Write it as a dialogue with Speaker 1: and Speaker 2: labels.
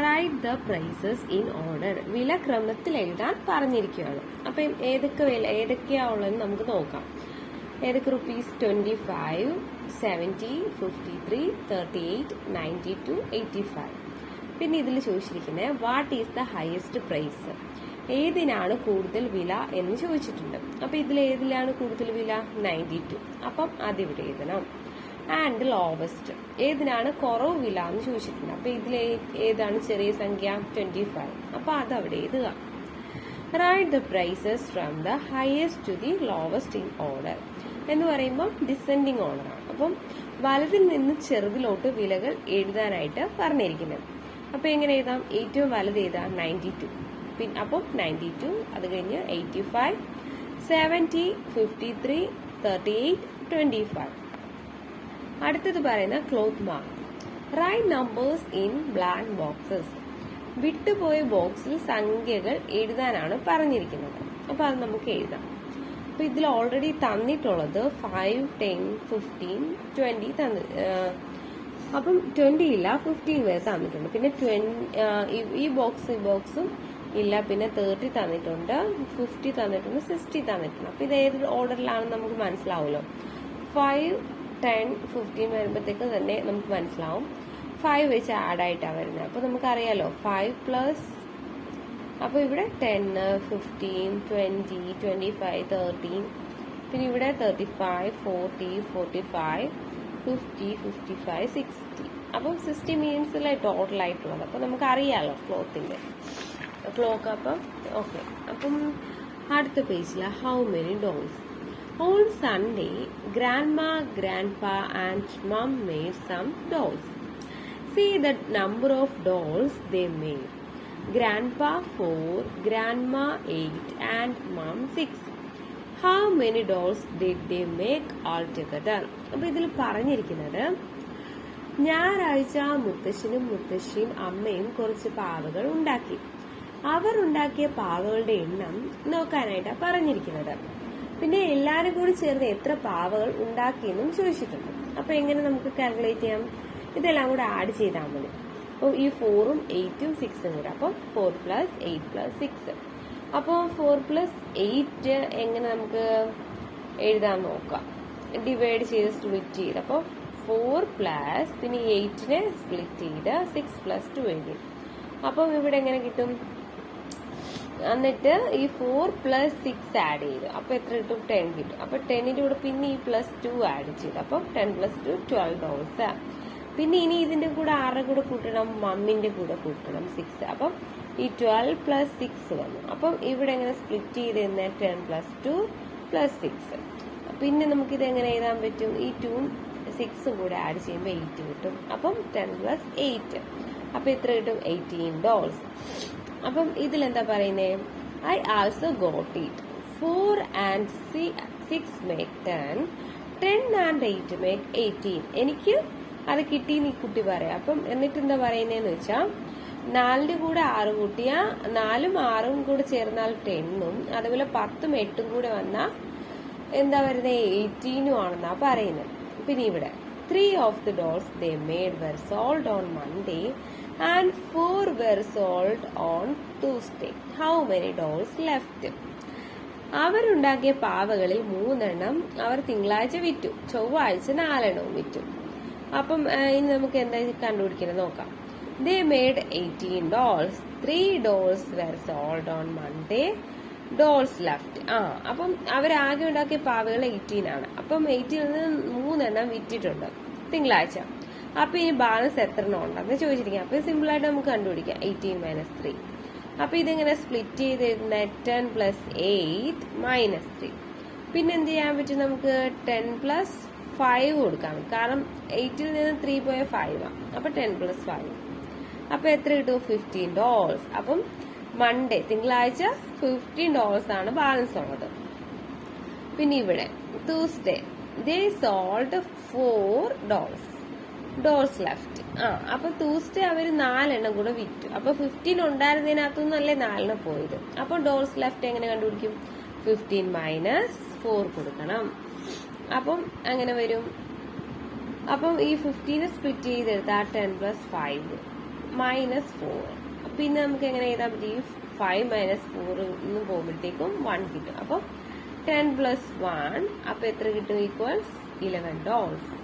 Speaker 1: Right the prices in order. വില ക്രമത്തിൽ എഴുതാൻ പറഞ്ഞിരിക്കുകയാണ്. അപ്പം ഏതൊക്കെയാ ഉള്ളതെന്ന് നമുക്ക് നോക്കാം. ഏതൊക്കെ റുപ്പീസ്? 25, 70, 53, 38, 92, 85. പിന്നെ ഇതിൽ ചോദിച്ചിരിക്കുന്നത് what is the highest price, ഏതിനാണ് കൂടുതൽ വില എന്ന് ചോദിച്ചിട്ടുണ്ട്. അപ്പൊ ഇതിൽ ഏതിലാണ് കൂടുതൽ വില? 92. അപ്പം അതിവിടെ എഴുതണം. ആൻഡ് ലോവസ്റ്റ്, ഏതിനാണ് കുറവ് വില എന്ന് ചോദിച്ചിട്ടുണ്ട്. അപ്പൊ ഇതിൽ ഏതാണ് ചെറിയ സംഖ്യ? 25. അപ്പൊ അതവിടെ എഴുതുക. Write the prices from the highest to the lowest in order എന്ന് പറയുമ്പോൾ ഡിസെൻഡിങ് ഓർഡർ ആണ്. അപ്പം വലതിൽ നിന്ന് ചെറുതിലോട്ട് വിലകൾ എഴുതാനായിട്ട് പറഞ്ഞിരിക്കുന്നത്. അപ്പൊ എങ്ങനെ എഴുതാം? ഏറ്റവും വലുത് ഏതാ? 92. അപ്പം 92, അത് കഴിഞ്ഞ് 85, 70, 53, 38, 25. അടുത്തത് പറയുന്ന cloth mark. Write numbers in blank boxes. വിട്ടുപോയ ബോക്സിൽ സംഖ്യകൾ എഴുതാനാണ് പറഞ്ഞിരിക്കുന്നത്. അപ്പൊ അത് നമുക്ക് എഴുതാം. അപ്പൊ ഇതിൽ ഓൾറെഡി തന്നിട്ടുള്ളത് 5, 10, 15, 20 അപ്പം 20 ഇല്ല, 15 വരെ തന്നിട്ടുണ്ട്. പിന്നെ ഈ ബോക്സും ഇല്ല. പിന്നെ 30 തന്നിട്ടുണ്ട്, 50 തന്നിട്ടുണ്ട്, 60 തന്നിട്ടുണ്ട്. അപ്പൊ ഇത് ഏത് ഓർഡറിലാണെന്ന് നമുക്ക് മനസ്സിലാവുമല്ലോ. 5, 10, 15 വരുമ്പോഴത്തേക്ക് തന്നെ നമുക്ക് മനസ്സിലാവും 5 വെച്ച് ആഡ് ആയിട്ടാണ് വരുന്നത്. അപ്പൊ നമുക്കറിയാലോ 5 പ്ലസ്, അപ്പൊ ഇവിടെ 10, 15, 20, 25, 30, പിന്നെ ഇവിടെ 35, 40, 45, 50, 55, 60. അപ്പം 60 മീൻസ് ടോട്ടൽ ആയിട്ടുള്ളത്. അപ്പൊ നമുക്ക് അറിയാലോ ക്ലോത്തിന്റെ ക്ലോക്ക്. അപ്പം ഓക്കെ. അപ്പം അടുത്ത പേജില് how many dolls. On Sunday grandma, grandpa and mum made some dolls. See the number of dolls they made. Grandpa 4, Grandma 8 and Mom 6. How many dolls did they make altogether? അപ്പൊ ഇതിൽ പറഞ്ഞിരിക്കുന്നത് ഞായറാഴ്ച മുത്തശ്ശനും മുത്തശ്ശിയും അമ്മയും കുറച്ച് പാവകൾ ഉണ്ടാക്കി. അവർ ഉണ്ടാക്കിയ പാവകളുടെ എണ്ണം നോക്കാനായിട്ടാണ് പറഞ്ഞിരിക്കുന്നത്. പിന്നെ എല്ലാരും കൂടി ചേർന്ന് എത്ര പാവകൾ ഉണ്ടാക്കിയെന്നും ചോദിച്ചിട്ടുണ്ട്. അപ്പൊ എങ്ങനെ നമുക്ക് കാൽക്കുലേറ്റ് ചെയ്യാം? ഇതെല്ലാം കൂടെ ആഡ് ചെയ്താൽ മതി. അപ്പോൾ ഈ 4ഉം 8ഉം 6ഉം കൂടെ. അപ്പം 4 + 8 + 6. അപ്പോൾ 4 + 8 എങ്ങനെ നമുക്ക് എഴുതാൻ നോക്കാം. ഡിവൈഡ് ചെയ്ത് സ്പ്ലിറ്റ് ചെയ്ത്. അപ്പോൾ 4 പിന്നെ 8നെ സ്പ്ലിറ്റ് ചെയ്ത് 6 + 2 എഴുതി. അപ്പം ഇവിടെ എങ്ങനെ കിട്ടും? എന്നിട്ട് ഈ 4 + 6 ആഡ് ചെയ്തു. അപ്പൊ എത്ര കിട്ടും? 10 കിട്ടും. അപ്പൊ 10ന്റെ കൂടെ പിന്നെ ഈ +2 ആഡ് ചെയ്തു. അപ്പൊ 10 + 2 12 ഡോൾസ്. പിന്നെ ഇനി ഇതിന്റെ കൂടെ ആരുടെ കൂടെ കൂട്ടണം? മമ്മിന്റെ കൂടെ കൂട്ടണം 6. അപ്പം ഈ 12 + 6 വന്നു. അപ്പം ഇവിടെ എങ്ങനെ സ്പ്ലിറ്റ് ചെയ്ത് 10 + 2 + 6. പിന്നെ നമുക്ക് ഇത് എങ്ങനെ എഴുതാൻ പറ്റും? ഈ 2ഉം 6ഉം കൂടെ ആഡ് ചെയ്യുമ്പോൾ 8 കിട്ടും. അപ്പം 10 + 8. അപ്പൊ എത്ര കിട്ടും? 18 ഡോൾസ്. അപ്പം ഇതിലെന്താ പറയുന്നത്? I also got it. 4 and 6 make 10. 10 and 8 make 18. എനിക്ക് അത് കിട്ടി നീ കുട്ടി പറയാം. അപ്പം എന്നിട്ട് എന്താ പറയുന്നതെന്ന് വെച്ചാൽ 4ന്റെ കൂടെ 6 കൂട്ടിയാ 4ഉം 6ഉം കൂടെ ചേർന്നാൽ 10ഉം അതുപോലെ 10ഉം 8ഉം കൂടെ വന്നാൽ എന്താ വരുന്നത്? 18ഉം ആണെന്നാ പറയുന്നത്. പിന്നെ ഇവിടെ 3 of the dolls they made were sold on Monday and 4 were sold on Tuesday. How many dolls left? അവരുണ്ടാക്കിയ പാവകളിൽ 3 അവർ തിങ്കളാഴ്ച വിറ്റു, ചൊവ്വാഴ്ച 4 വിറ്റു. അപ്പം ഇനി നമുക്ക് എന്താ കണ്ടുപിടിക്കണം നോക്കാം. They made 18 dolls. 3 dolls were sold on Monday. Dolls left. അപ്പം അവരാകെ ഉണ്ടാക്കിയ പാവകൾ 18 ആണ്. അപ്പം 18ൽ നിന്ന് 3 വിറ്റിട്ടുണ്ട് തിങ്കളാഴ്ച. അപ്പൊ ഇനി ബാലൻസ് എത്ര ഉണ്ടെന്ന് ചോദിച്ചിരിക്കാം. അപ്പൊ സിമ്പിൾ ആയിട്ട് നമുക്ക് കണ്ടുപിടിക്കാം. 18 - 3. അപ്പൊ ഇതെങ്ങനെ സ്പ്ലിറ്റ് ചെയ്തിരുന്ന 10 + 8 - 3. പിന്നെ എന്ത് ചെയ്യാൻ പറ്റും? നമുക്ക് 10 + 5 കൊടുക്കാം. കാരണം 8ൽ നിന്ന് 3 പോയ 5 ആണ്. അപ്പൊ 10 + 5. അപ്പൊ എത്ര കിട്ടും? 15 ഡോൾസ്. അപ്പം മൺഡേ തിങ്കളാഴ്ച 15 ഡോൾസ് ആണ് ബാലൻസ് ഉള്ളത്. പിന്നെ ഇവിടെ ട്യൂസ്ഡേ ദേ സോൾഡ് 4 ഡോൾസ്. Dolls left. അപ്പൊ ട്യൂസ്ഡേ അവര് 4 കൂടെ വിറ്റു. അപ്പൊ 15 ഉണ്ടായിരുന്നതിനകത്തുനിന്നല്ലേ 4 പോയത്. അപ്പൊ ഡോൾസ് ലെഫ്റ്റ് എങ്ങനെ കണ്ടുപിടിക്കും? 15 - 4 കൊടുക്കണം. അപ്പം അങ്ങനെ വരും. അപ്പം ഈ 15 സ്പ്ലിറ്റ് ചെയ്തെടുത്താൽ 10 + 5 -4. പിന്നെ നമുക്ക് എങ്ങനെ എഴുതാൻ പറ്റി? 5 - 4 പോകുമ്പോഴത്തേക്കും 1 കിട്ടും. അപ്പോൾ 10 + 1 അപ്പോൾ എത്ര കിട്ടും? ഈക്വൽസ് $11.